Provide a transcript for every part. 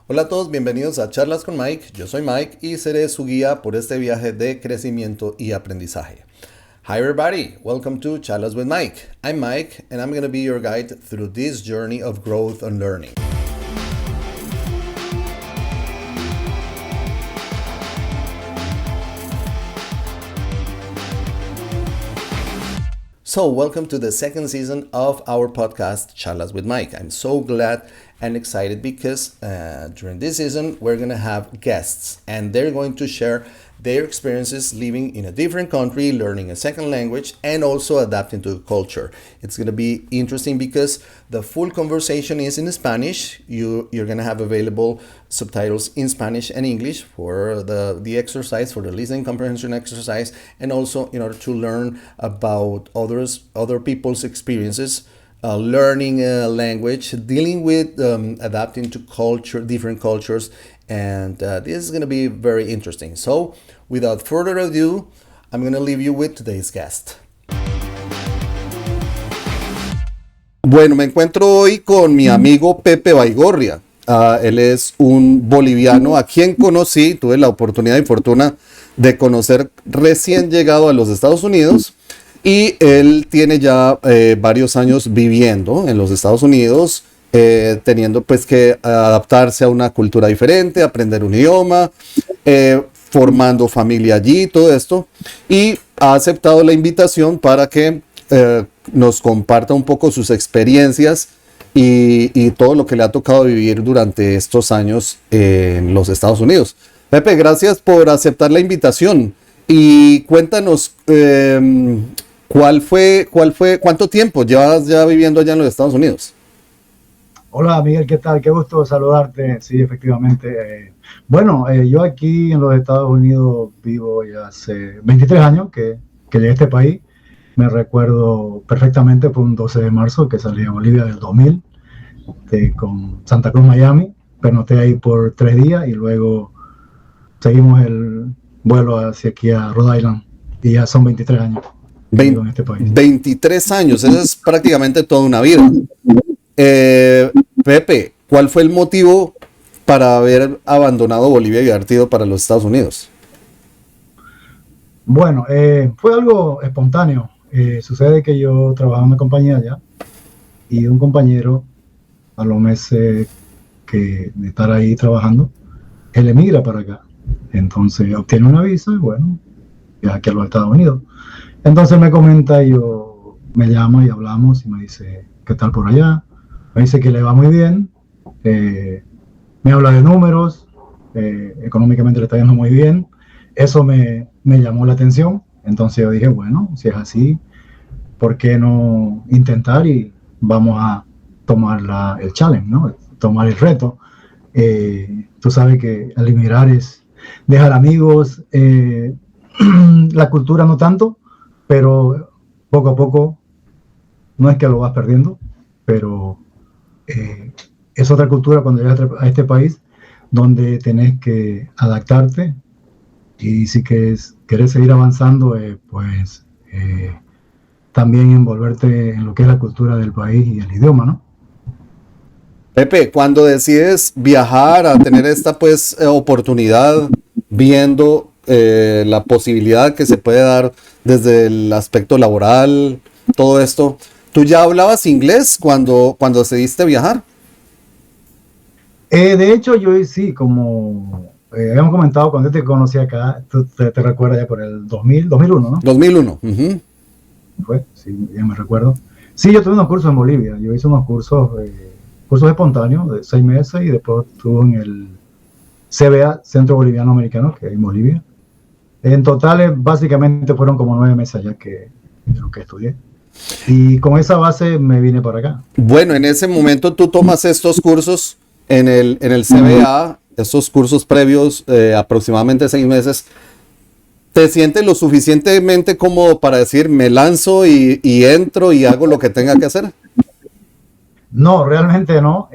Hola a todos, bienvenidos a Charlas con Mike. Yo soy Mike y seré su guía por este viaje de crecimiento y aprendizaje. Hi everybody, welcome to Charlas with Mike. I'm Mike and I'm going to be your guide through this journey of growth and learning. So, welcome to the second season of our podcast, Charlas with Mike. I'm so glad and excited because during this season, we're going to have guests and they're going to share their experiences living in a different country, learning a second language, and also adapting to the culture. It's going to be interesting because the full conversation is in Spanish. You're going to have available subtitles in Spanish and English for the exercise, for the listening comprehension exercise, and also in order to learn about other people's experiences learning a language, dealing with adapting to different cultures, and this is going to be very interesting. So, without further ado, I'm going to leave you with today's guest. Bueno, me encuentro hoy con mi amigo Pepe Baigorria. Él es un boliviano a quien conocí, tuve la oportunidad y fortuna de conocer recién llegado a los Estados Unidos. Y él tiene ya varios años viviendo en los Estados Unidos, teniendo pues que adaptarse a una cultura diferente, aprender un idioma, formando familia allí, todo esto. Y ha aceptado la invitación para que nos comparta un poco sus experiencias y todo lo que le ha tocado vivir durante estos años en los Estados Unidos. Pepe, gracias por aceptar la invitación y cuéntanos... ¿Cuánto tiempo llevas ya viviendo allá en los Estados Unidos? Hola Miguel, ¿qué tal? Qué gusto saludarte. Sí, efectivamente. Yo aquí en los Estados Unidos vivo ya hace 23 años que llegué a este país. Me recuerdo perfectamente, fue un 12 de marzo que salí a Bolivia del 2000 con Santa Cruz, Miami. Pernocté ahí por 3 días y luego seguimos el vuelo hacia aquí a Rhode Island y ya son 23 años. En este país. 23 años, eso es prácticamente toda una vida. Pepe, ¿cuál fue el motivo para haber abandonado Bolivia y haber ido para los Estados Unidos? Bueno, fue algo espontáneo. Sucede que yo trabajaba en una compañía allá y un compañero, a los meses de estar ahí trabajando, él emigra para acá. Entonces obtiene una visa y bueno, viaja aquí a los Estados Unidos. Entonces me comenta, me llama y hablamos y me dice, ¿qué tal por allá? Me dice que le va muy bien, me habla de números, económicamente le está yendo muy bien. Eso me llamó la atención. Entonces yo dije, bueno, si es así, ¿por qué no intentar y vamos a tomar el challenge, ¿no? Tomar el reto. Tú sabes que al emigrar es dejar amigos, la cultura no tanto, pero poco a poco, no es que lo vas perdiendo, pero es otra cultura cuando llegas a este país donde tenés que adaptarte y si querés seguir avanzando, también envolverte en lo que es la cultura del país y el idioma, ¿no? Pepe, cuando decides viajar a tener esta oportunidad viendo la posibilidad que se puede dar desde el aspecto laboral, todo esto, ¿tú ya hablabas inglés cuando decidiste viajar? De hecho, yo sí, como habíamos comentado cuando te conocí acá, tú te recuerdas ya por el 2001, ¿no? 2001. Uh-huh. Fue, sí, ya me recuerdo. Sí, yo tuve unos cursos en Bolivia, yo hice unos cursos espontáneos de 6 meses y después estuve en el CBA, Centro Boliviano Americano, que es en Bolivia. En total, básicamente fueron como 9 meses allá que lo que estudié. Y con esa base me vine para acá. Bueno, en ese momento tú tomas estos cursos en el CBA, estos cursos previos, aproximadamente 6 meses. ¿Te sientes lo suficientemente cómodo para decir, me lanzo y entro y hago lo que tenga que hacer? No, realmente no.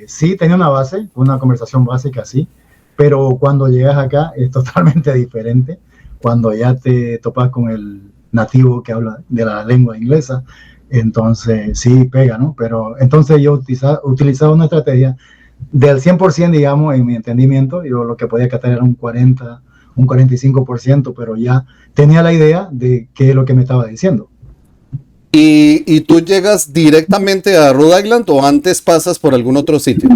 Sí tenía una base, una conversación básica, sí. Pero cuando llegas acá es totalmente diferente. Cuando ya te topas con el nativo que habla de la lengua inglesa, entonces sí pega, ¿no? Pero entonces yo utilizaba una estrategia del 100%, digamos, en mi entendimiento, yo lo que podía captar era un 40, un 45%, pero ya tenía la idea de qué es lo que me estaba diciendo. ¿Y tú llegas directamente a Rhode Island o antes pasas por algún otro sitio?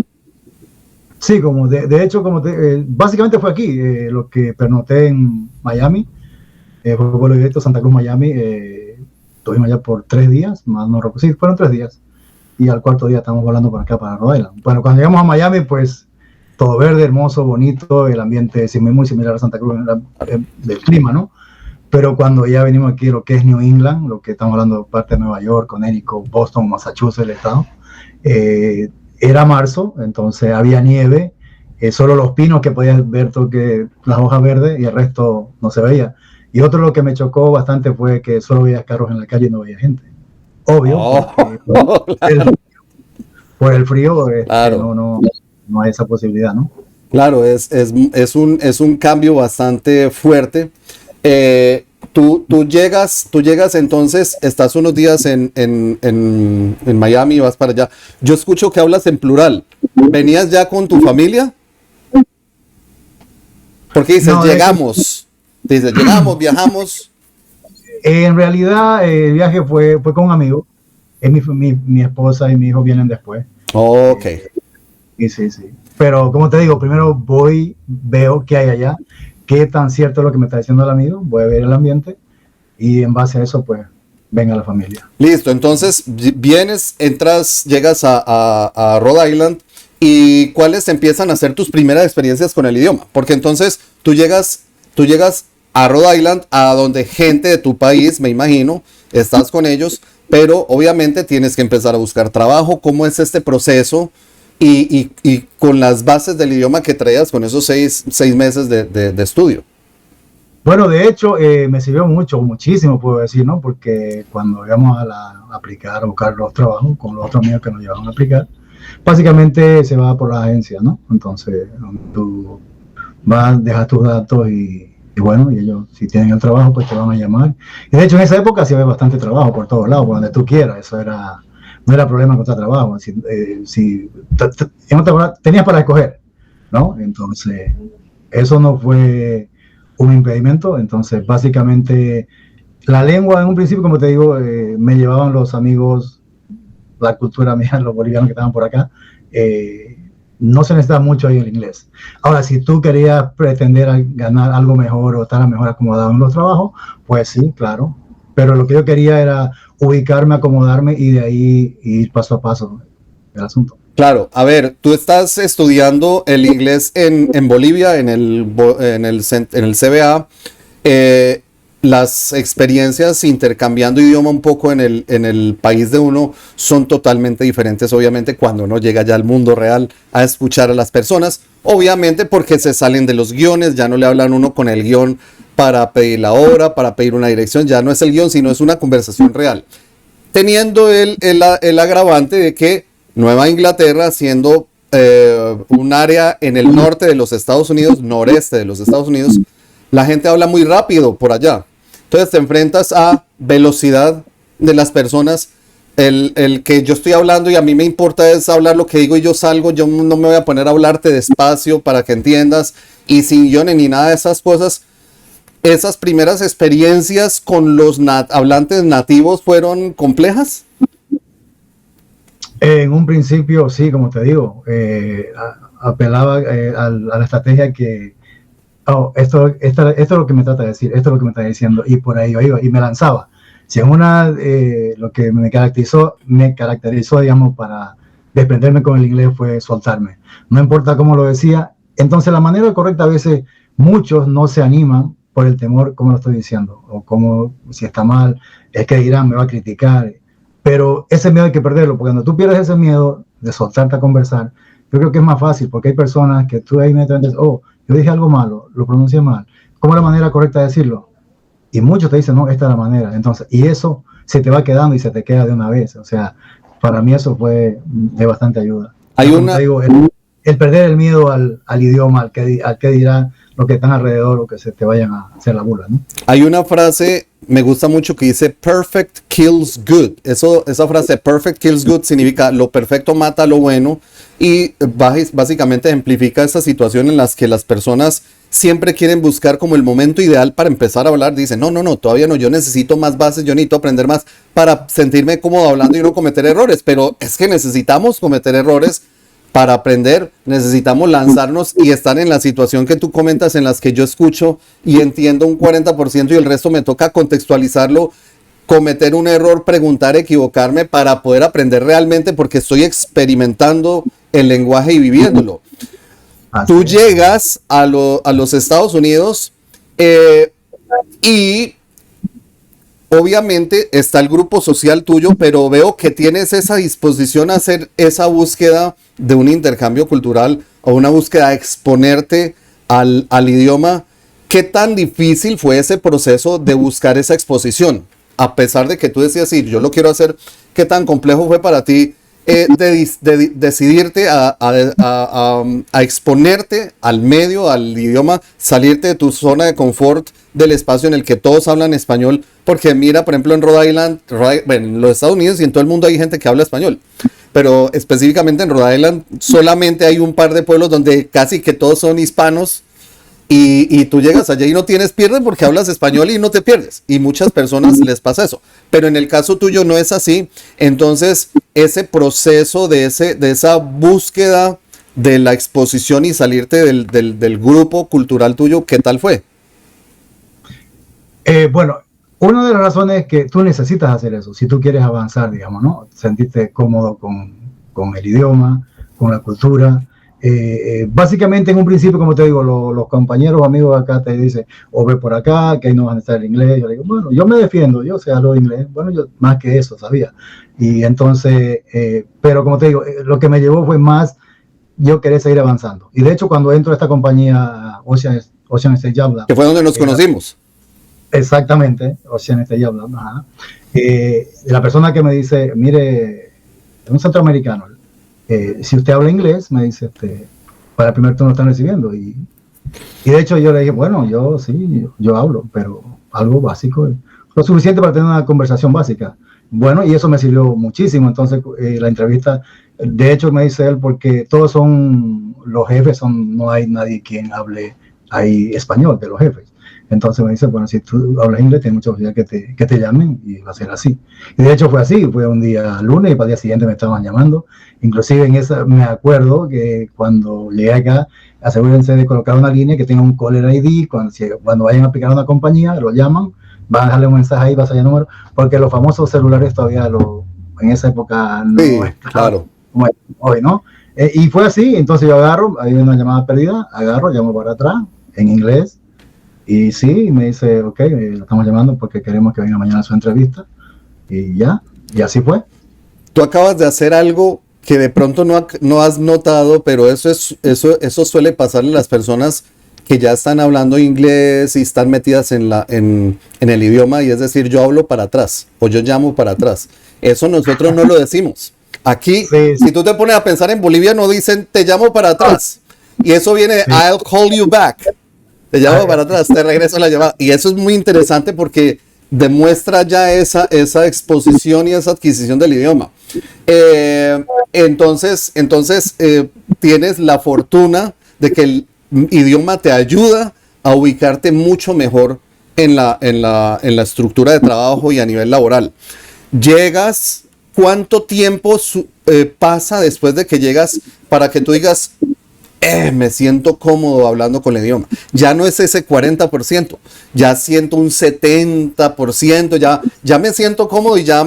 Sí, como de hecho, básicamente fue aquí, lo que pernoté en Miami, fue vuelo directo Santa Cruz, Miami, estuvimos allá por 3 días, más no recuerdo, sí, fueron 3 días, y al cuarto día estamos volando por acá, para Rhode Island. Bueno, cuando llegamos a Miami, pues, todo verde, hermoso, bonito, el ambiente es muy similar a Santa Cruz, del clima, ¿no? Pero cuando ya venimos aquí, lo que es New England, lo que estamos hablando de parte de Nueva York, Connecticut, Boston, Massachusetts, el estado, era marzo, entonces había nieve, solo los pinos que podías ver que las hojas verdes y el resto no se veía. Y otro lo que me chocó bastante fue que solo veías carros en la calle y no veía gente. Obvio, claro. por el frío Claro. no hay esa posibilidad, ¿no? Claro, es un cambio bastante fuerte. Tú llegas entonces, estás unos días en Miami y vas para allá. Yo escucho que hablas en plural. ¿Venías ya con tu familia? Porque dices, No, llegamos. Dices, llegamos, viajamos. En realidad, el viaje fue con un amigo. Mi esposa y mi hijo vienen después. Ok. Sí. Pero como te digo, primero voy, veo qué hay allá, qué tan cierto es lo que me está diciendo el amigo, voy a ver el ambiente y en base a eso, pues, venga la familia. Listo, entonces vienes, entras, llegas a Rhode Island y ¿cuáles empiezan a ser tus primeras experiencias con el idioma? Porque entonces tú llegas a Rhode Island, a donde gente de tu país, me imagino, estás con ellos, pero obviamente tienes que empezar a buscar trabajo. ¿Cómo es este proceso? Y con las bases del idioma que traías con esos 6 meses de estudio. Bueno, de hecho, me sirvió muchísimo, puedo decir, ¿no? Porque cuando íbamos a aplicar, a buscar los trabajos con los otros amigos que nos llevaban a aplicar, básicamente se va por la agencia, ¿no? Entonces, tú vas, dejas tus datos y bueno, y ellos, si tienen el trabajo, pues te van a llamar. Y de hecho, en esa época sí había bastante trabajo por todos lados, por donde tú quieras. Eso no era problema encontrar trabajo. Tenías para escoger, ¿no? Entonces, eso no fue un impedimento. Entonces, básicamente, la lengua en un principio, como te digo, me llevaban los amigos, la cultura mía, los bolivianos que estaban por acá. No se necesita mucho ahí el inglés. Ahora, si tú querías pretender ganar algo mejor o estar mejor acomodado en los trabajos, pues sí, claro. Pero lo que yo quería era ubicarme, acomodarme y de ahí ir paso a paso el asunto. Claro, a ver, tú estás estudiando el inglés en Bolivia, en el CBA. Las experiencias intercambiando idioma un poco en el país de uno son totalmente diferentes, obviamente, cuando uno llega ya al mundo real a escuchar a las personas, obviamente porque se salen de los guiones, ya no le hablan uno con el guión para pedir la hora, para pedir una dirección, ya no es el guión, sino es una conversación real. Teniendo el agravante de que Nueva Inglaterra, siendo un área en el norte de los Estados Unidos, noreste de los Estados Unidos, la gente habla muy rápido por allá. Entonces te enfrentas a velocidad de las personas. El que yo estoy hablando y a mí me importa es hablar lo que digo y yo salgo. Yo no me voy a poner a hablarte despacio para que entiendas y sin guiones ni nada de esas cosas. ¿Esas primeras experiencias con los hablantes nativos fueron complejas? En un principio, sí, como te digo, apelaba a la estrategia que esto es lo que me trata de decir, esto es lo que me está diciendo, y por ahí yo iba y me lanzaba. Si en lo que me caracterizó, digamos, para desprenderme con el inglés fue soltarme. No importa cómo lo decía. Entonces, la manera correcta, a veces muchos no se animan por el temor, como lo estoy diciendo, o como si está mal, es que dirán, me va a criticar. Pero ese miedo hay que perderlo, porque cuando tú pierdes ese miedo de soltarte a conversar, yo creo que es más fácil, porque hay personas que tú ahí inmediatamente dices, oh, yo dije algo malo, lo pronuncié mal. ¿Cómo es la manera correcta de decirlo? Y muchos te dicen, no, esta es la manera. Entonces, y eso se te va quedando y se te queda de una vez. O sea, para mí eso fue de bastante ayuda. Hay como te digo, el perder el miedo al idioma, al que dirá los que están alrededor o que se te vayan a hacer la burla, ¿no? Hay una frase, me gusta mucho, que dice perfect kills good. Esa frase perfect kills good significa lo perfecto mata lo bueno, y básicamente ejemplifica esta situación en las que las personas siempre quieren buscar como el momento ideal para empezar a hablar. Dicen, no, todavía no, yo necesito más bases, yo necesito aprender más para sentirme cómodo hablando y no cometer errores. Pero es que necesitamos cometer errores para aprender, necesitamos lanzarnos y estar en la situación que tú comentas, en las que yo escucho y entiendo un 40% y el resto me toca contextualizarlo, cometer un error, preguntar, equivocarme para poder aprender realmente, porque estoy experimentando el lenguaje y viviéndolo. Tú llegas a los Estados Unidos y obviamente está el grupo social tuyo, pero veo que tienes esa disposición a hacer esa búsqueda de un intercambio cultural o una búsqueda de exponerte al idioma. ¿Qué tan difícil fue ese proceso de buscar esa exposición? A pesar de que tú decías, sí, yo lo quiero hacer, ¿qué tan complejo fue para ti de decidirte a exponerte al medio, al idioma, salirte de tu zona de confort, del espacio en el que todos hablan español? Porque mira, por ejemplo, en Rhode Island, en los Estados Unidos y en todo el mundo hay gente que habla español, pero específicamente en Rhode Island solamente hay un par de pueblos donde casi que todos son hispanos. Y tú llegas allá y no tienes pierde porque hablas español y no te pierdes. Y muchas personas les pasa eso. Pero en el caso tuyo no es así. Entonces, ese proceso de esa búsqueda de la exposición y salirte del grupo cultural tuyo, ¿qué tal fue? Bueno, una de las razones es que tú necesitas hacer eso, si tú quieres avanzar, digamos, ¿no? Sentirte cómodo con el idioma, con la cultura. Básicamente en un principio, como te digo, los compañeros o amigos acá te dicen, o ve por acá, que ahí no van a estar el inglés. Yo digo, bueno, yo me defiendo, yo sé hablo inglés, bueno, yo más que eso sabía. Y entonces, pero como te digo, lo que me llevó fue más, yo quería seguir avanzando. Y de hecho, cuando entro a esta compañía, Ocean State Job Lab, que fue donde nos conocimos. Exactamente, Ocean State Job Lab, ajá. La persona que me dice, mire, es un centroamericano, si usted habla inglés, me dice, para el primer turno están recibiendo. Y de hecho yo le dije, bueno, yo sí, yo hablo, pero algo básico, lo suficiente para tener una conversación básica. Bueno, y eso me sirvió muchísimo. Entonces la entrevista, de hecho me dice él, porque todos son, los jefes no hay nadie quien hable ahí español de los jefes. Entonces me dice, bueno, si tú hablas inglés, tienes mucha posibilidad que te llamen, y va a ser así. Y de hecho fue así, fue un día lunes y para el día siguiente me estaban llamando. Inclusive en esa me acuerdo que cuando llegué acá, asegúrense de colocar una línea que tenga un caller ID, cuando vayan a aplicar a una compañía, lo llaman, van a dejarle un mensaje ahí, vas a llamar número, porque los famosos celulares todavía en esa época no estaban, claro, como hoy, ¿no? Y fue así. Entonces yo agarro, hay una llamada perdida, llamo para atrás, en inglés. Y sí, me dice, ok, lo estamos llamando porque queremos que venga mañana a su entrevista. Y ya, y así fue. Tú acabas de hacer algo que de pronto no has notado, pero eso suele pasarle a las personas que ya están hablando inglés y están metidas en el idioma, y es decir, yo hablo para atrás o yo llamo para atrás. Eso nosotros no lo decimos. Aquí, sí. Si tú te pones a pensar, en Bolivia no dicen te llamo para atrás. Y eso viene de I'll call you back. Te llamo para atrás, te regreso la llamada. Y eso es muy interesante porque demuestra ya esa exposición y esa adquisición del idioma. Entonces tienes la fortuna de que el idioma te ayuda a ubicarte mucho mejor en la estructura de trabajo y a nivel laboral. Llegas, ¿cuánto tiempo pasa después de que llegas para que tú digas, me siento cómodo hablando con el idioma? Ya no es ese 40%, ya siento un 70%, ya me siento cómodo y ya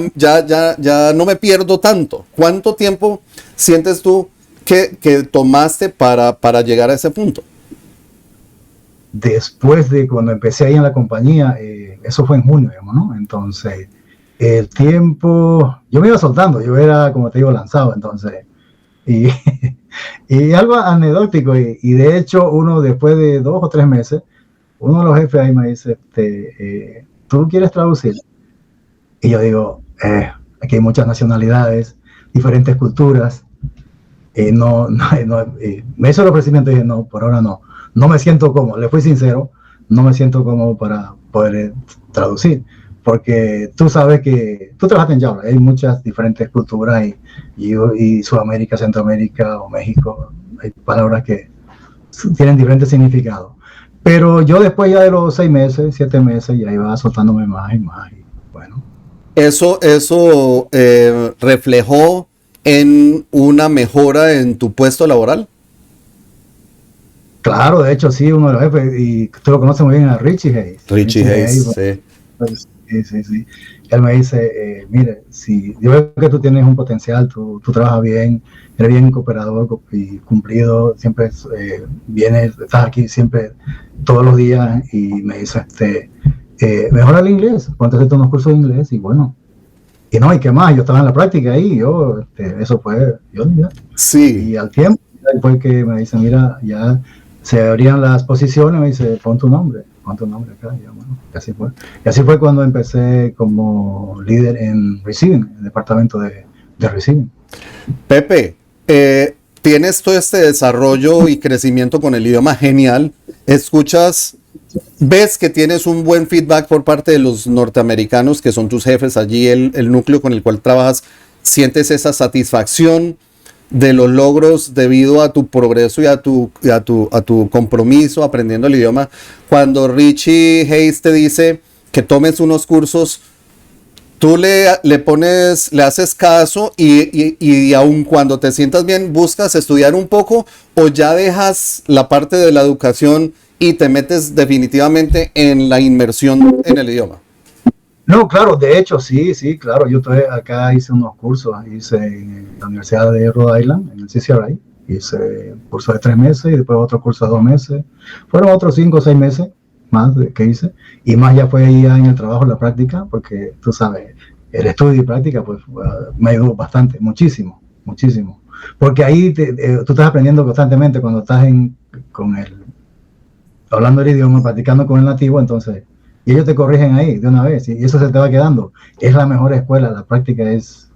no me pierdo tanto. ¿Cuánto tiempo sientes tú que tomaste para llegar a ese punto? Después de cuando empecé ahí en la compañía, eso fue en junio, digamos, ¿no? Entonces, el tiempo, yo me iba soltando, yo era, como te digo, lanzado, entonces, y algo anecdótico, y de hecho, uno después de 2 o 3 meses, uno de los jefes ahí me dice, ¿tú quieres traducir? Y yo digo, aquí hay muchas nacionalidades, diferentes culturas, me hizo el ofrecimiento y dije, no, por ahora no. no me siento cómodo, le fui sincero, no me siento cómodo para poder traducir, porque tú sabes que tú trabajas en Java, hay muchas diferentes culturas y Sudamérica, Centroamérica o México, hay palabras que tienen diferentes significados. Pero yo después ya de los 6 meses, 7 meses, ya iba soltándome más y más. Y bueno. ¿Eso reflejó en una mejora en tu puesto laboral? Claro, de hecho sí, uno de los jefes, y tú lo conoces muy bien, a Richie Hayes. Richie Hayes, sí. Pues, sí. Él me dice, mire, si yo veo que tú tienes un potencial, tú trabajas bien, eres bien cooperador y cumplido, siempre vienes, estás aquí siempre, todos los días, y me dice, mejora el inglés, ponte a hacer unos cursos de inglés, y bueno, y no, y qué más, yo estaba en la práctica ahí, eso fue, sí. Y al tiempo, después que me dice, mira, ya se abrían las posiciones, me dice, pon tu nombre acá, y bueno, y así fue cuando empecé como líder en Receiving, el departamento de Receiving. Pepe, tienes todo este desarrollo y crecimiento con el idioma genial, escuchas, ves que tienes un buen feedback por parte de los norteamericanos que son tus jefes allí, el núcleo con el cual trabajas, sientes esa satisfacción de los logros debido a tu progreso y a tu compromiso aprendiendo el idioma. Cuando Richie Hayes te dice que tomes unos cursos, tú le haces caso y aun cuando te sientas bien, buscas estudiar un poco o ya dejas la parte de la educación y te metes definitivamente en la inmersión en el idioma. No, claro, de hecho, sí, claro. Yo acá hice unos cursos, hice en la Universidad de Rhode Island, en el CCRI, hice un curso de 3 meses y después otro curso de 2 meses. Fueron otros 5 o 6 meses más que hice, y más ya fue ya en el trabajo, en la práctica, porque tú sabes, el estudio y práctica pues me ayudó bastante, muchísimo. Porque ahí tú estás aprendiendo constantemente cuando estás hablando el idioma, practicando con el nativo, entonces... Y ellos te corrigen ahí de una vez, y eso se te va quedando. Es la mejor escuela, la práctica es...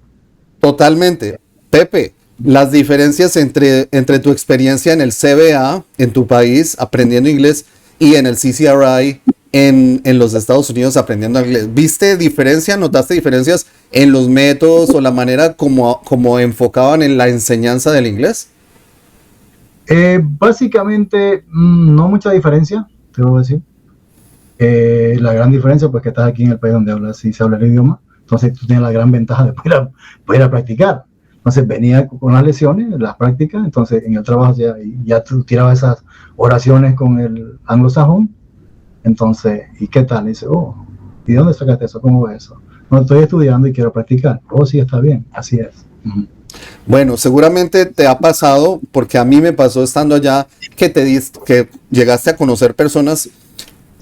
Totalmente. Pepe, las diferencias entre tu experiencia en el CBA, en tu país, aprendiendo inglés, y en el CCRI, en los Estados Unidos, aprendiendo inglés. ¿Viste diferencia, notaste diferencias en los métodos o la manera como enfocaban en la enseñanza del inglés? Básicamente, no mucha diferencia, te voy a decir. La gran diferencia pues que estás aquí en el país donde se habla el idioma, entonces tú tienes la gran ventaja de poder ir a practicar. Entonces venía con las lesiones, las prácticas, entonces en el trabajo ya tú tirabas esas oraciones con el anglosajón, entonces, ¿y qué tal? Y dice, ¿y dónde sacaste eso? ¿Cómo va eso? No, estoy estudiando y quiero practicar. Sí, está bien, así es. Bueno, seguramente te ha pasado, porque a mí me pasó estando allá, que llegaste a conocer personas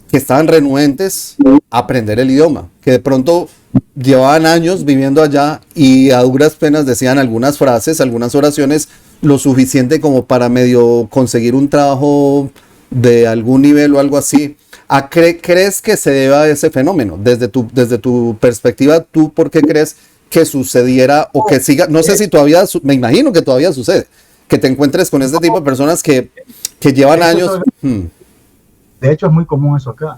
que estaban renuentes a aprender el idioma, que de pronto llevaban años viviendo allá y a duras penas decían algunas frases, algunas oraciones, lo suficiente como para medio conseguir un trabajo de algún nivel o algo así. ¿Crees que se deba a ese fenómeno? Desde tu perspectiva, ¿tú por qué crees que sucediera o que siga? No sé si todavía, me imagino que todavía sucede, que te encuentres con este tipo de personas que llevan años... De hecho, es muy común eso acá.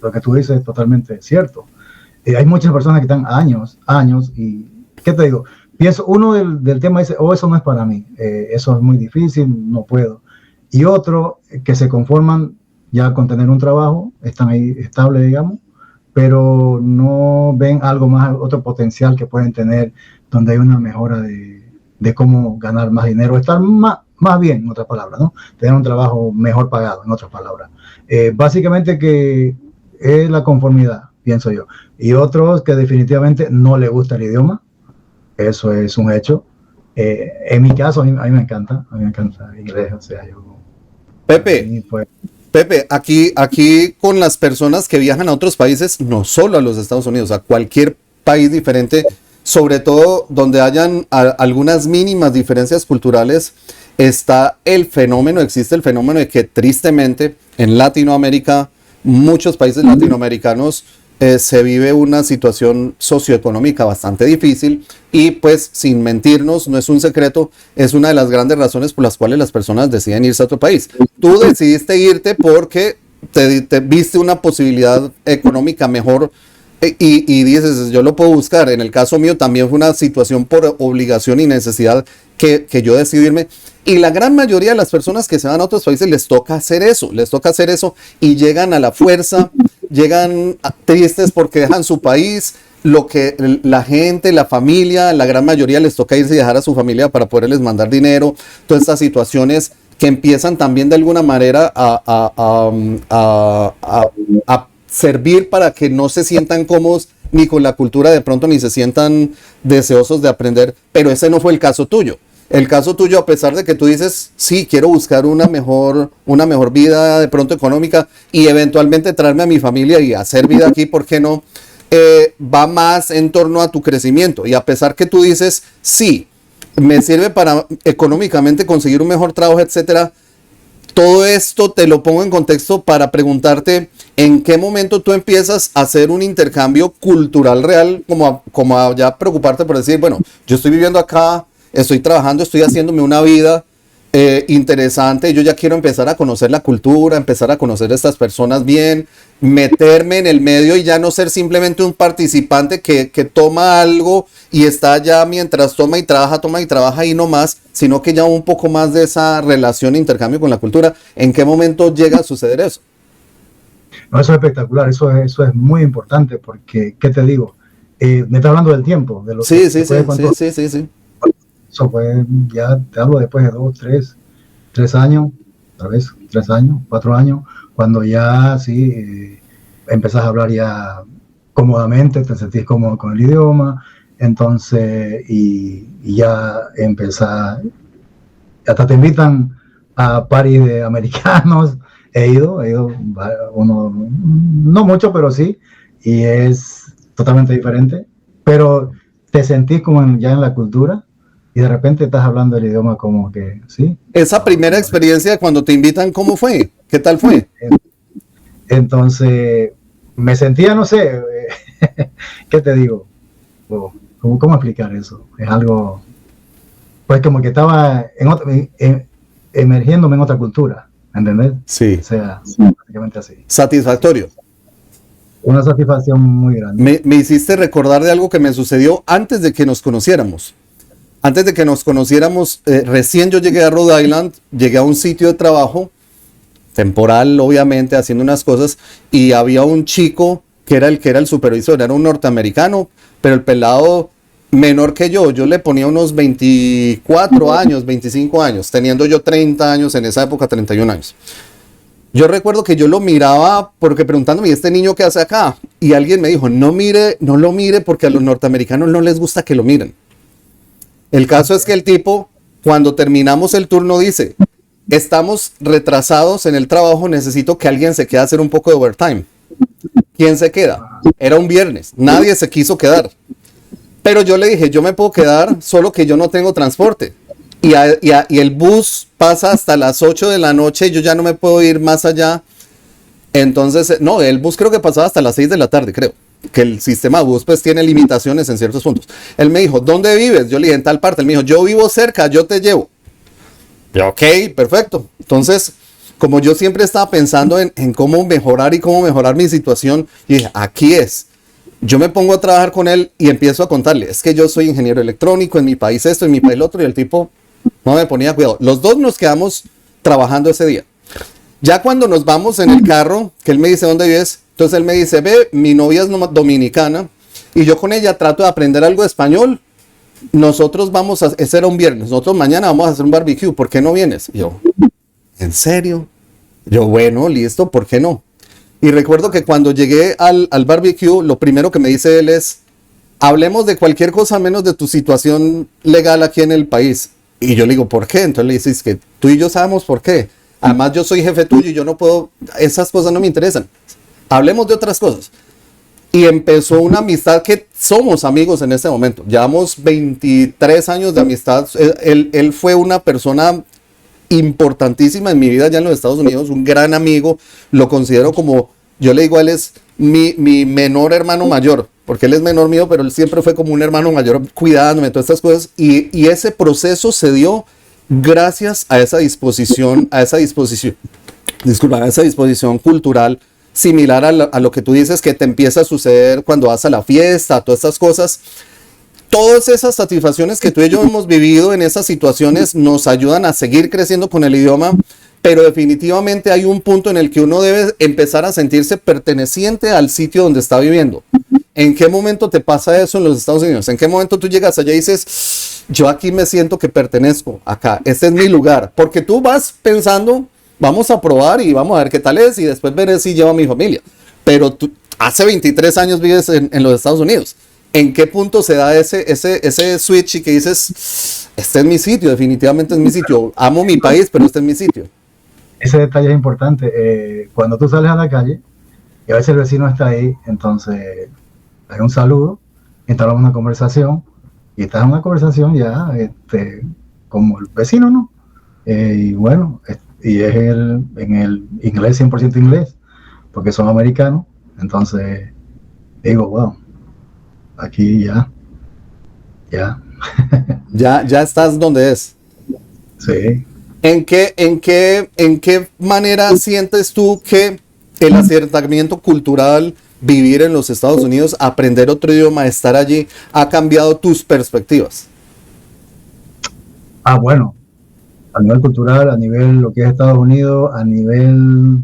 Lo que tú dices es totalmente cierto. Hay muchas personas que están años, y, ¿qué te digo? Pienso, uno del tema dice, eso no es para mí, eso es muy difícil, no puedo. Y otro, que se conforman ya con tener un trabajo, están ahí estable, digamos, pero no ven algo más, otro potencial que pueden tener, donde hay una mejora de cómo ganar más dinero, estar más bien, en otras palabras, ¿no? Tener un trabajo mejor pagado, en otras palabras. Básicamente que es la conformidad, pienso yo. Y otros que definitivamente no les gusta el idioma, eso es un hecho. En mi caso, a mí me encanta inglés, o sea, yo... Pepe, pues, Pepe, aquí con las personas que viajan a otros países, no solo a los Estados Unidos, a cualquier país diferente, sobre todo donde hayan algunas mínimas diferencias culturales, existe el fenómeno de que tristemente en Latinoamérica, muchos países latinoamericanos se vive una situación socioeconómica bastante difícil y pues sin mentirnos, no es un secreto, es una de las grandes razones por las cuales las personas deciden irse a otro país. Tú decidiste irte porque te viste una posibilidad económica mejor y dices, yo lo puedo buscar. En el caso mío también fue una situación por obligación y necesidad que yo decidí irme. Y la gran mayoría de las personas que se van a otros países les toca hacer eso y llegan a la fuerza, llegan tristes porque dejan su país, lo que la gente, la familia, la gran mayoría les toca irse y dejar a su familia para poderles mandar dinero, todas estas situaciones que empiezan también de alguna manera a servir para que no se sientan cómodos ni con la cultura de pronto, ni se sientan deseosos de aprender, pero ese no fue el caso tuyo. El caso tuyo, a pesar de que tú dices, sí, quiero buscar una mejor vida de pronto económica y eventualmente traerme a mi familia y hacer vida aquí, ¿por qué no? Va más en torno a tu crecimiento. Y a pesar que tú dices, sí, me sirve para económicamente conseguir un mejor trabajo, etcétera, todo esto te lo pongo en contexto para preguntarte en qué momento tú empiezas a hacer un intercambio cultural real, como a ya preocuparte por decir, bueno, yo estoy viviendo acá, estoy trabajando, estoy haciéndome una vida interesante, yo ya quiero empezar a conocer la cultura, empezar a conocer a estas personas bien, meterme en el medio y ya no ser simplemente un participante que toma algo y está ya mientras toma y trabaja y no más, sino que ya un poco más de esa relación, intercambio con la cultura. ¿En qué momento llega a suceder eso? No, eso es espectacular, eso es muy importante porque, ¿qué te digo? Me está hablando del tiempo, de lo sí. Eso fue, ya te hablo después de 2, 3 años, tal vez 3 años, 4 años, cuando ya sí empezás a hablar ya cómodamente, te sentís cómodo con el idioma, entonces, y ya empezás, hasta te invitan a parties de americanos, he ido, uno, no mucho, pero sí, y es totalmente diferente, pero te sentís como ya en la cultura, y de repente estás hablando el idioma como que, ¿sí? Esa primera experiencia cuando te invitan, ¿cómo fue? ¿Qué tal fue? Entonces, me sentía, no sé, ¿qué te digo? ¿Cómo explicar eso? Es algo, pues como que estaba emergiéndome en otra cultura, ¿entendés? Sí. O sea, prácticamente así. Satisfactorio. Una satisfacción muy grande. Me hiciste recordar de algo que me sucedió antes de que nos conociéramos. Antes de que nos conociéramos, recién yo llegué a Rhode Island, llegué a un sitio de trabajo, temporal obviamente, haciendo unas cosas, y había un chico que era el supervisor, era un norteamericano, pero el pelado menor que yo le ponía unos 24 años, 25 años, teniendo yo 30 años, en esa época 31 años. Yo recuerdo que yo lo miraba porque preguntándome, ¿y este niño qué hace acá? Y alguien me dijo, no lo mire porque a los norteamericanos no les gusta que lo miren. El caso es que el tipo, cuando terminamos el turno, dice, estamos retrasados en el trabajo, necesito que alguien se quede a hacer un poco de overtime. ¿Quién se queda? Era un viernes, nadie se quiso quedar. Pero yo le dije, yo me puedo quedar, solo que yo no tengo transporte. Y el bus pasa hasta las 8 de la noche y yo ya no me puedo ir más allá. Entonces, no, el bus creo que pasaba hasta las 6 de la tarde, creo. Que el sistema bus pues tiene limitaciones en ciertos puntos. Él me dijo, ¿dónde vives? Yo le dije, en tal parte. Él me dijo, yo vivo cerca, yo te llevo. Yo, ok, perfecto. Entonces, como yo siempre estaba pensando en cómo mejorar y cómo mejorar mi situación, y dije, aquí es. Yo me pongo a trabajar con él y empiezo a contarle, es que yo soy ingeniero electrónico, en mi país esto, en mi país lo otro, y el tipo no me ponía cuidado. Los dos nos quedamos trabajando ese día. Ya cuando nos vamos en el carro, que él me dice, ¿dónde vives? Entonces él me dice, ve, mi novia es dominicana y yo con ella trato de aprender algo de español. Nosotros vamos a, ese era un viernes, nosotros mañana vamos a hacer un barbecue, ¿por qué no vienes? Y yo, ¿en serio? Yo, bueno, listo, ¿por qué no? Y recuerdo que cuando llegué al barbecue, lo primero que me dice él es, hablemos de cualquier cosa menos de tu situación legal aquí en el país. Y yo le digo, ¿por qué? Entonces le dice, es que tú y yo sabemos por qué. Además yo soy jefe tuyo y yo no puedo, esas cosas no me interesan. Hablemos de otras cosas. Y empezó una amistad que somos amigos en este momento. Llevamos 23 años de amistad. Él fue una persona importantísima en mi vida allá en los Estados Unidos, un gran amigo. Lo considero como, yo le digo a él, es mi menor hermano mayor, porque él es menor mío, pero él siempre fue como un hermano mayor cuidándome, todas estas cosas, y ese proceso se dio gracias a esa disposición, disculpa, a esa disposición cultural similar a lo que tú dices que te empieza a suceder cuando vas a la fiesta, todas estas cosas. Todas esas satisfacciones que tú y yo hemos vivido en esas situaciones nos ayudan a seguir creciendo con el idioma, pero definitivamente hay un punto en el que uno debe empezar a sentirse perteneciente al sitio donde está viviendo. ¿En qué momento te pasa eso en los Estados Unidos? ¿En qué momento tú llegas allá y dices, yo aquí me siento que pertenezco acá, este es mi lugar? Porque tú vas pensando, vamos a probar y vamos a ver qué tal es y después veré si llevo a mi familia. Pero tú hace 23 años vives en los Estados Unidos. ¿En qué punto se da ese switch y que dices, este es mi sitio, definitivamente es mi sitio, amo mi país, pero este es mi sitio? Ese detalle es importante. Cuando tú sales a la calle y a veces el vecino está ahí, entonces hay un saludo, entablamos una conversación y estás en una conversación ya como el vecino, ¿no? Y bueno, y es en el inglés, 100% inglés, porque son americanos, entonces digo, wow, aquí Ya estás donde es. Sí. ¿En qué manera sientes tú que el acercamiento cultural, vivir en los Estados Unidos, aprender otro idioma, estar allí, ha cambiado tus perspectivas? Bueno, a nivel cultural, a nivel lo que es Estados Unidos, a nivel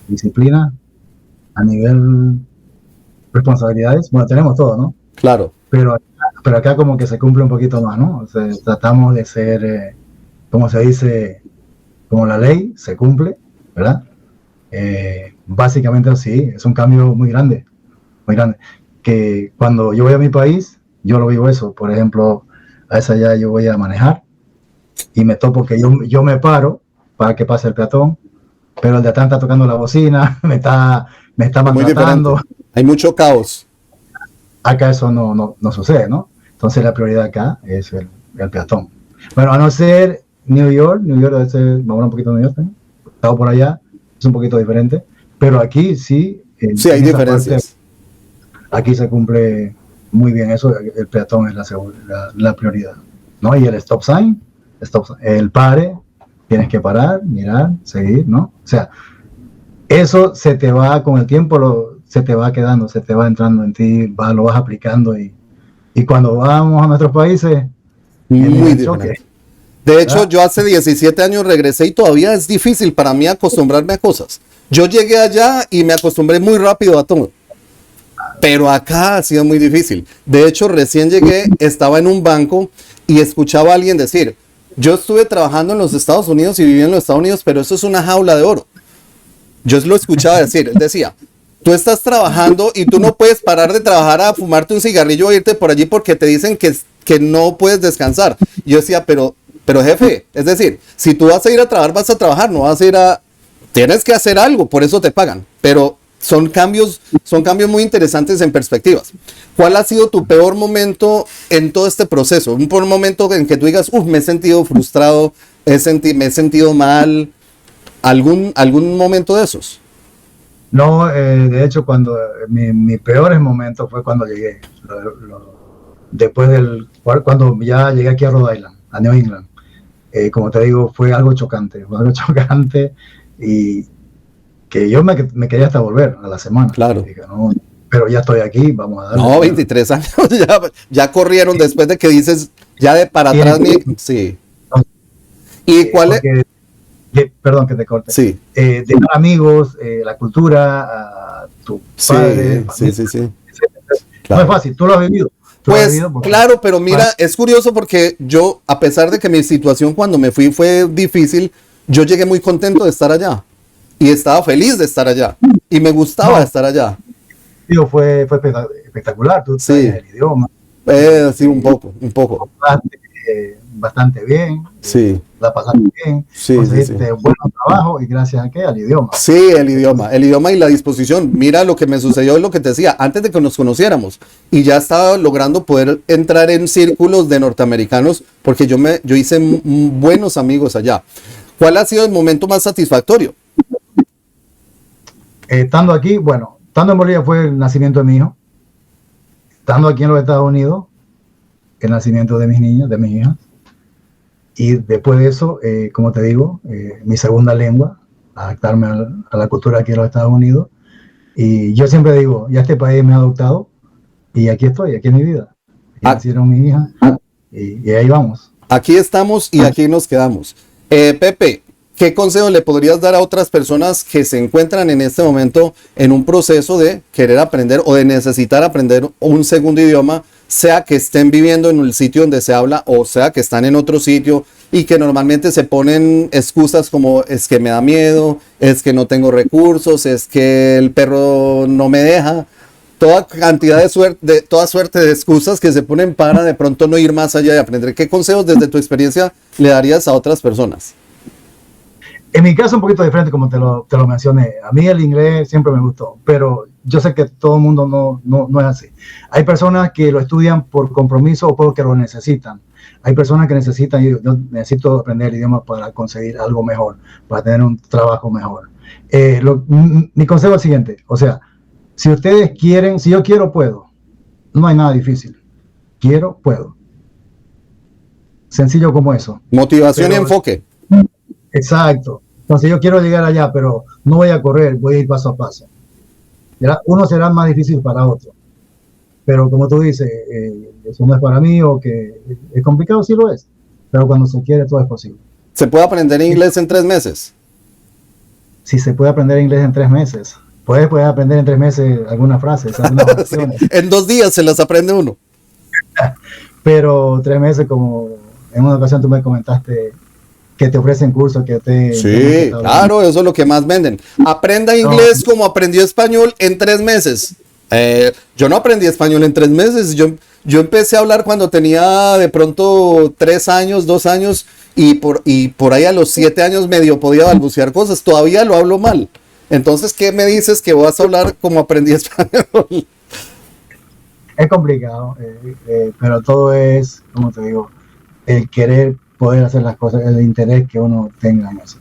disciplina, a nivel responsabilidades, bueno, tenemos todo, ¿no? Claro. Pero acá como que se cumple un poquito más, ¿no? O sea, tratamos de ser, como se dice, como la ley se cumple, ¿verdad? Básicamente así, es un cambio muy grande, que cuando yo voy a mi país, yo lo vivo eso. Por ejemplo, a esa allá yo voy a manejar y me topo que yo me paro para que pase el peatón, pero el de atrás está tocando la bocina, me está maltratando. Hay mucho caos. Acá eso no sucede, ¿no? Entonces la prioridad acá es el peatón. Bueno, a no ser New York debe ser, vamos a hablar un poquito de New York, ¿no? He estado por allá, es un poquito diferente, pero aquí sí. Sí, hay diferencias. Aquí se cumple muy bien eso, el peatón es la prioridad, ¿no? Y el stop sign, el pare, tienes que parar, mirar, seguir, ¿no? O sea, eso se te va con el tiempo, se te va quedando, se te va entrando en ti, lo vas aplicando y cuando vamos a nuestros países, muy diferente. De hecho, yo hace 17 años regresé y todavía es difícil para mí acostumbrarme a cosas. Yo llegué allá y me acostumbré muy rápido a todo. Pero acá ha sido muy difícil. De hecho, recién llegué, estaba en un banco y escuchaba a alguien decir, yo estuve trabajando en los Estados Unidos y viví en los Estados Unidos, pero eso es una jaula de oro. Yo lo escuchaba decir, él decía, tú estás trabajando y tú no puedes parar de trabajar a fumarte un cigarrillo o irte por allí porque te dicen que no puedes descansar. Yo decía, pero jefe, es decir, si tú vas a ir a trabajar, vas a trabajar, no vas a ir tienes que hacer algo, por eso te pagan. Pero son cambios muy interesantes en perspectivas. ¿Cuál ha sido tu peor momento en todo este proceso? Un peor momento en que tú digas, me he sentido frustrado, me he sentido mal. ¿Algún momento de esos? No, de hecho, cuando mi peores momentos fue cuando llegué, después cuando ya llegué aquí a Rhode Island, a New England. Como te digo, fue algo chocante y que yo me quería hasta volver a la semana. Claro. Dije, no, pero ya estoy aquí, vamos a darle. No, 23 años ya corrieron después de que dices, ya de para atrás. Sí. ¿Y cuál es? Perdón que te corte. Sí. De amigos, la cultura, tu padre. Sí. Claro. No es fácil, tú lo has vivido. Pues claro, pero mira, es curioso porque yo, a pesar de que mi situación cuando me fui fue difícil, yo llegué muy contento de estar allá y estaba feliz de estar allá y me gustaba estar allá. Fue espectacular, tú sabes el idioma. Sí, un poco. Bastante bien. Sí. La pasaste bien. Sí. Buen trabajo y gracias a qué, al idioma. Sí, el idioma y la disposición. Mira lo que me sucedió, lo que te decía, antes de que nos conociéramos y ya estaba logrando poder entrar en círculos de norteamericanos porque yo hice buenos amigos allá. ¿Cuál ha sido el momento más satisfactorio? Estando aquí, bueno, estando en Bolivia fue el nacimiento de mi hijo. Estando aquí en los Estados Unidos, el nacimiento de mis niños, de mis hijas. Y después de eso, como te digo, mi segunda lengua, adaptarme a la cultura aquí en los Estados Unidos. Y yo siempre digo, ya este país me ha adoptado y aquí estoy, aquí es mi vida. Aquí Ah, nacieron mis hijas y ahí vamos. aquí estamos y aquí nos quedamos. Pepe, ¿qué consejo le podrías dar a otras personas que se encuentran en este momento en un proceso de querer aprender o de necesitar aprender un segundo idioma, sea que estén viviendo en el sitio donde se habla o sea que están en otro sitio y que normalmente se ponen excusas como es que me da miedo, es que no tengo recursos, es que el perro no me deja? Toda cantidad de suerte, toda suerte de excusas que se ponen para de pronto no ir más allá de aprender. ¿Qué consejos desde tu experiencia le darías a otras personas? En mi caso un poquito diferente, como te lo mencioné. A mí el inglés siempre me gustó, pero yo sé que todo el mundo no es así. Hay personas que lo estudian por compromiso o porque lo necesitan. Hay personas que necesitan, yo necesito aprender el idioma para conseguir algo mejor, para tener un trabajo mejor. Mi consejo es el siguiente, o sea, si ustedes quieren, si yo quiero, puedo. No hay nada difícil. Quiero, puedo. Sencillo como eso. Motivación y Pero, enfoque. exacto. Entonces yo quiero llegar allá, pero no voy a correr, voy a ir paso a paso. Uno será más difícil para otro. Pero como tú dices, eso no es para mí o que es complicado, sí lo es. Pero cuando se quiere, todo es posible. ¿Se puede aprender inglés en 3 meses? Si se puede aprender inglés en 3 meses, puedes aprender en 3 meses algunas frases, algunas Sí. oraciones. En 2 días se las aprende uno. Pero 3 meses, como en una ocasión tú me comentaste, que te ofrecen cursos, que te enseñan que Sí, está hablando. claro, eso es lo que más venden. Aprenda No, inglés como aprendió español en 3 meses. Yo no aprendí español en 3 meses. Yo empecé a hablar cuando tenía de pronto 3 años, 2 años, y por ahí a los 7 años medio podía balbucear cosas. Todavía lo hablo mal. Entonces, ¿qué me dices que vas a hablar como aprendí español? es complicado, pero todo es, como te digo, el querer poder hacer las cosas, el interés que uno tenga en eso.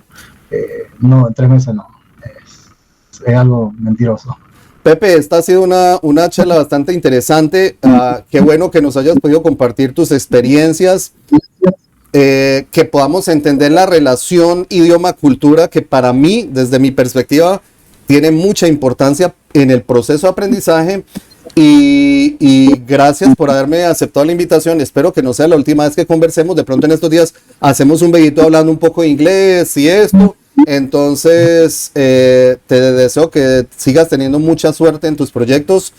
No, en 3 meses no. Es algo mentiroso. Pepe, esta ha sido una charla bastante interesante. Qué bueno que nos hayas podido compartir tus experiencias, que podamos entender la relación idioma-cultura, que para mí, desde mi perspectiva, tiene mucha importancia en el proceso de aprendizaje. Y gracias por haberme aceptado la invitación. Espero que no sea la última vez que conversemos. De pronto en estos días hacemos un videito hablando un poco de inglés y esto. Entonces, te deseo que sigas teniendo mucha suerte en tus proyectos,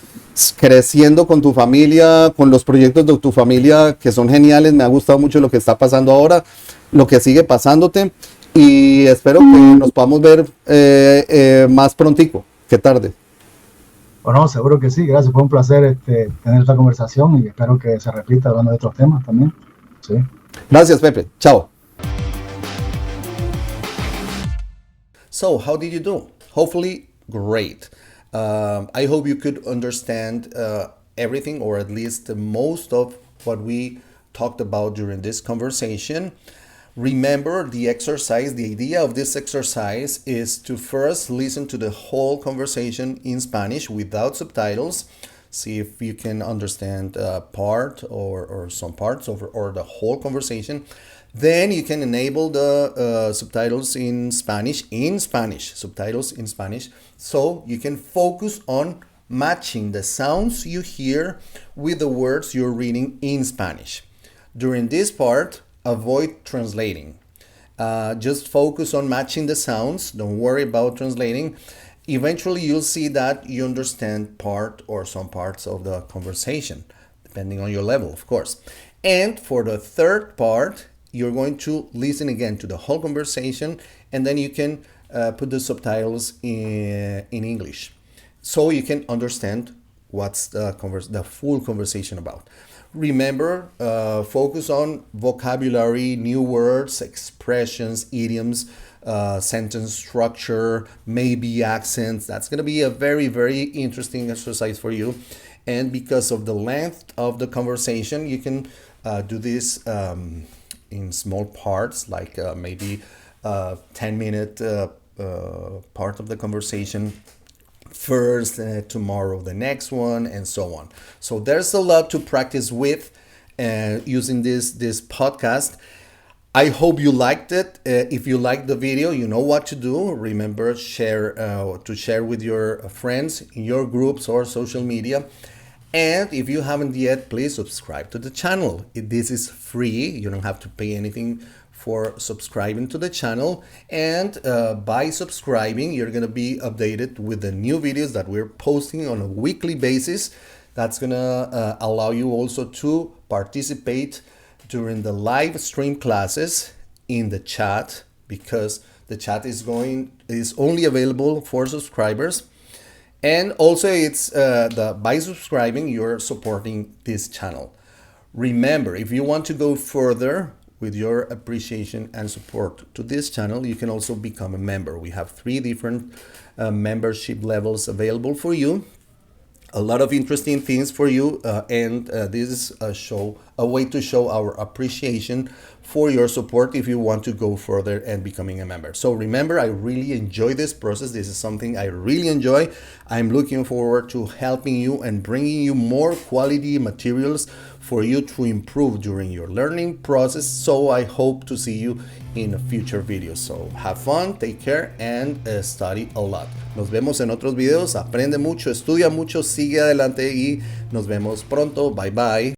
creciendo con tu familia, con los proyectos de tu familia que son geniales. Me ha gustado mucho lo que está pasando ahora, lo que sigue pasándote. Y espero que nos podamos ver más prontico, que tarde. Bueno, seguro que sí, gracias. Fue un placer tener esta conversación y espero que se repita hablando de otros temas también. Sí. Gracias, Pepe. Chao. So, how did you do? Hopefully, great. I hope you could understand everything, or at least most of what we talked about during this conversation. Remember the exercise, the idea of this exercise is to first listen to the whole conversation in Spanish without subtitles. See if you can understand part or some parts or the whole conversation. Then you can enable the subtitles in Spanish, subtitles in Spanish, so you can focus on matching the sounds you hear with the words you're reading in Spanish. During this part, avoid translating. Just focus on matching the sounds. Don't worry about translating. Eventually, you'll see that you understand part or some parts of the conversation, depending on your level, of course. And for the third part, you're going to listen again to the whole conversation, and then you can put the subtitles in English, so you can understand what's the full conversation about. Remember, focus on vocabulary, new words, expressions, idioms, sentence structure, maybe accents. That's going to be a very, very interesting exercise for you. And because of the length of the conversation, you can do this in small parts, like maybe 10-minute part of the conversation, first, tomorrow the next one, and so on. So there's a lot to practice with using this podcast. I hope you liked it. If you liked the video, you know what to do. Remember, share with your friends in your groups or social media. And if you haven't yet, please subscribe to the channel. This is free. You don't have to pay anything for subscribing to the channel. And by subscribing, you're going to be updated with the new videos that we're posting on a weekly basis. That's going to allow you also to participate during the live stream classes in the chat, because the chat is only available for subscribers. And also it's by subscribing, you're supporting this channel. Remember, if you want to go further with your appreciation and support to this channel, you can also become a member. We have 3 different membership levels available for you. A lot of interesting things for you, and this is a way to show our appreciation for your support if you want to go further and becoming a member. So remember, I really enjoy this process. This is something I really enjoy. I'm looking forward to helping you and bringing you more quality materials for you to improve during your learning process. So I hope to see you in future videos. So have fun, take care, and study a lot. Nos vemos en otros videos. Aprende mucho, estudia mucho, sigue adelante y nos vemos pronto. Bye bye.